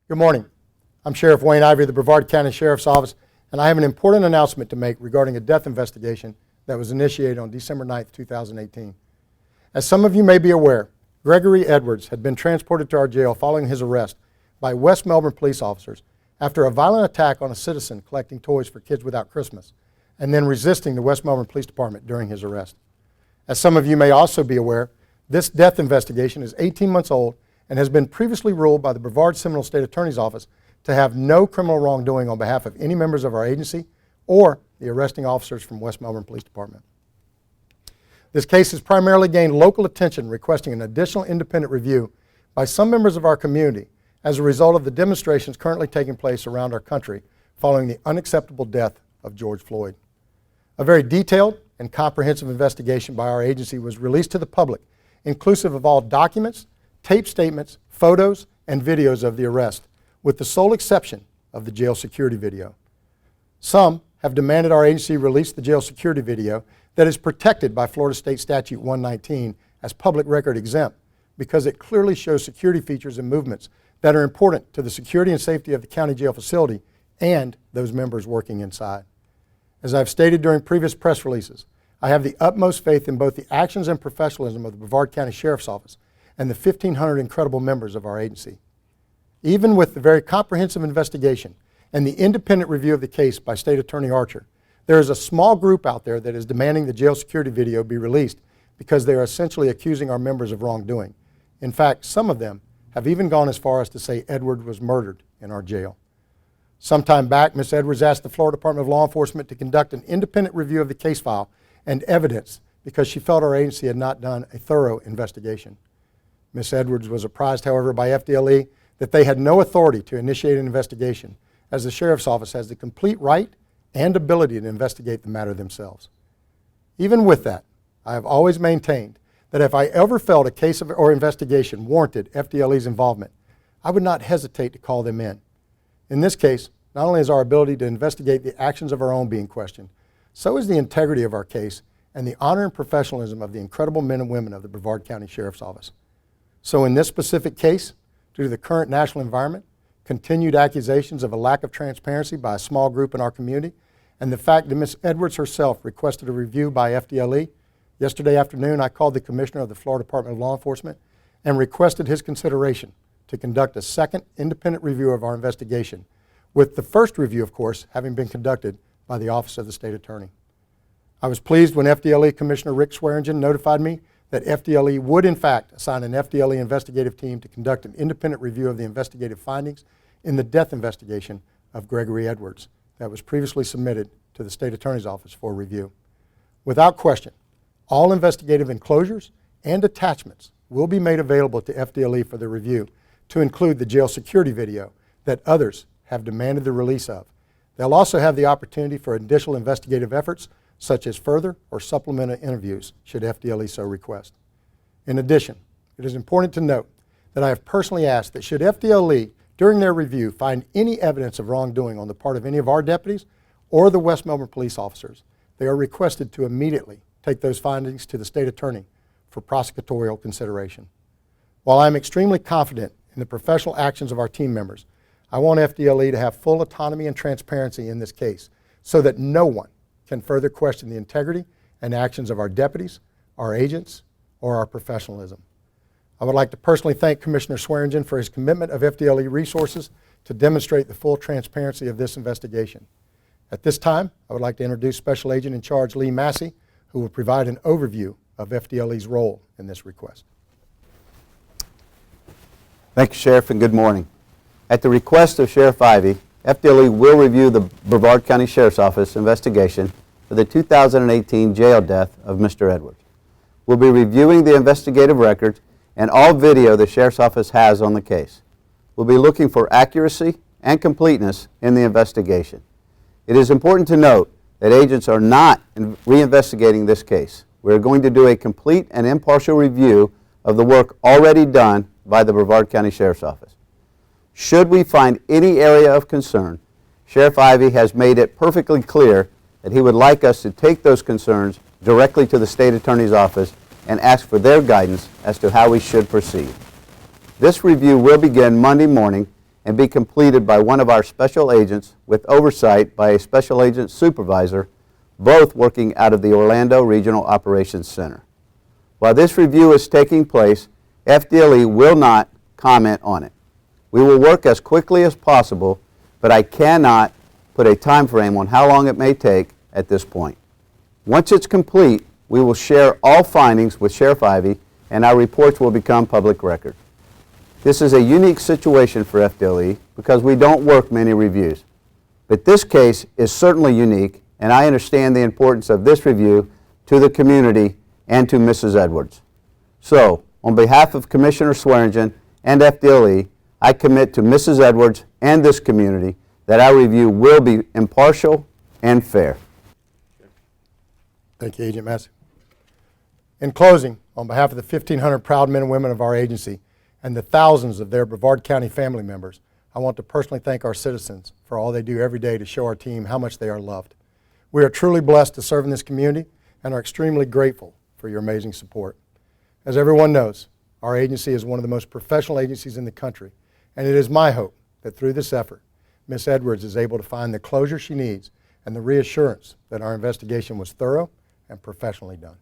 Good morning. I'm Sheriff Wayne Ivey of the Brevard County Sheriff's Office, and I have an important announcement to make regarding a death investigation that was initiated on December 9, 2018. As some of you may be aware, Gregory Edwards had been transported to our jail following his arrest by West Melbourne police officers after a violent attack on a citizen collecting toys for Kids Without Christmas, and then resisting the West Melbourne Police Department during his arrest. As some of you may also be aware, this death investigation is 18 months old and has been previously ruled by the Brevard Seminole State Attorney's Office to have no criminal wrongdoing on behalf of any members of our agency or the arresting officers from West Melbourne Police Department. This case has primarily gained local attention, requesting an additional independent review by some members of our community as a result of the demonstrations currently taking place around our country following the unacceptable death of George Floyd. A very detailed and comprehensive investigation by our agency was released to the public, inclusive of all documents, tape statements, photos, and videos of the arrest, with the sole exception of the jail security video. Some have demanded our agency release the jail security video that is protected by Florida State Statute 119 as public record exempt because it clearly shows security features and movements that are important to the security and safety of the county jail facility and those members working inside. As I've stated during previous press releases, I have the utmost faith in both the actions and professionalism of the Brevard County Sheriff's Office and the 1,500 incredible members of our agency. Even with the very comprehensive investigation and the independent review of the case by State Attorney Archer, there is a small group out there that is demanding the jail security video be released because they are essentially accusing our members of wrongdoing. In fact, some of them have even gone as far as to say Edward was murdered in our jail. Sometime back, Ms. Edwards asked the Florida Department of Law Enforcement to conduct an independent review of the case file and evidence because she felt our agency had not done a thorough investigation. Ms. Edwards was apprised, however, by FDLE that they had no authority to initiate an investigation, as the Sheriff's Office has the complete right and ability to investigate the matter themselves. Even with that, I have always maintained that if I ever felt a case or investigation warranted FDLE's involvement, I would not hesitate to call them in. In this case, not only is our ability to investigate the actions of our own being questioned, so is the integrity of our case and the honor and professionalism of the incredible men and women of the Brevard County Sheriff's Office. So in this specific case, due to the current national environment, continued accusations of a lack of transparency by a small group in our community, and the fact that Ms. Edwards herself requested a review by FDLE, yesterday afternoon I called the Commissioner of the Florida Department of Law Enforcement and requested his consideration to conduct a second independent review of our investigation, with the first review, of course, having been conducted by the Office of the State Attorney. I was pleased when FDLE Commissioner Rick Swearingen notified me that FDLE would in fact assign an FDLE investigative team to conduct an independent review of the investigative findings in the death investigation of Gregory Edwards that was previously submitted to the State Attorney's Office for review. Without question, all investigative enclosures and attachments will be made available to FDLE for their review, to include the jail security video that others have demanded the release of. They'll also have the opportunity for additional investigative efforts such as further or supplemental interviews should FDLE so request. In addition, it is important to note that I have personally asked that should FDLE during their review find any evidence of wrongdoing on the part of any of our deputies or the West Melbourne police officers, they are requested to immediately take those findings to the State Attorney for prosecutorial consideration. While I'm extremely confident in the professional actions of our team members, I want FDLE to have full autonomy and transparency in this case so that no one can further question the integrity and actions of our deputies, our agents, or our professionalism. I would like to personally thank Commissioner Swearingen for his commitment of FDLE resources to demonstrate the full transparency of this investigation. At this time, I would like to introduce Special Agent in Charge Lee Massey, who will provide an overview of FDLE's role in this request. Thank you, Sheriff, and good morning. At the request of Sheriff Ivey, FDLE will review the Brevard County Sheriff's Office investigation for the 2018 jail death of Mr. Edwards. We'll be reviewing the investigative records and all video the Sheriff's Office has on the case. We'll be looking for accuracy and completeness in the investigation. It is important to note that agents are not reinvestigating this case. We're going to do a complete and impartial review of the work already done by the Brevard County Sheriff's Office. Should we find any area of concern, Sheriff Ivey has made it perfectly clear that he would like us to take those concerns directly to the State Attorney's Office and ask for their guidance as to how we should proceed. This review will begin Monday morning and be completed by one of our special agents with oversight by a special agent supervisor, both working out of the Orlando Regional Operations Center. While this review is taking place, FDLE will not comment on it. We will work as quickly as possible, but I cannot put a time frame on how long it may take at this point. Once it's complete, we will share all findings with Sheriff Ivey, and our reports will become public record. This is a unique situation for FDLE because we don't work many reviews. But this case is certainly unique, and I understand the importance of this review to the community and to Mrs. Edwards. So, on behalf of Commissioner Swearingen and FDLE, I commit to Mrs. Edwards and this community that our review will be impartial and fair. Thank you, Agent Massey. In closing, on behalf of the 1,500 proud men and women of our agency and the thousands of their Brevard County family members, I want to personally thank our citizens for all they do every day to show our team how much they are loved. We are truly blessed to serve in this community and are extremely grateful for your amazing support. As everyone knows, our agency is one of the most professional agencies in the country, and it is my hope that through this effort, Ms. Edwards is able to find the closure she needs and the reassurance that our investigation was thorough and professionally done.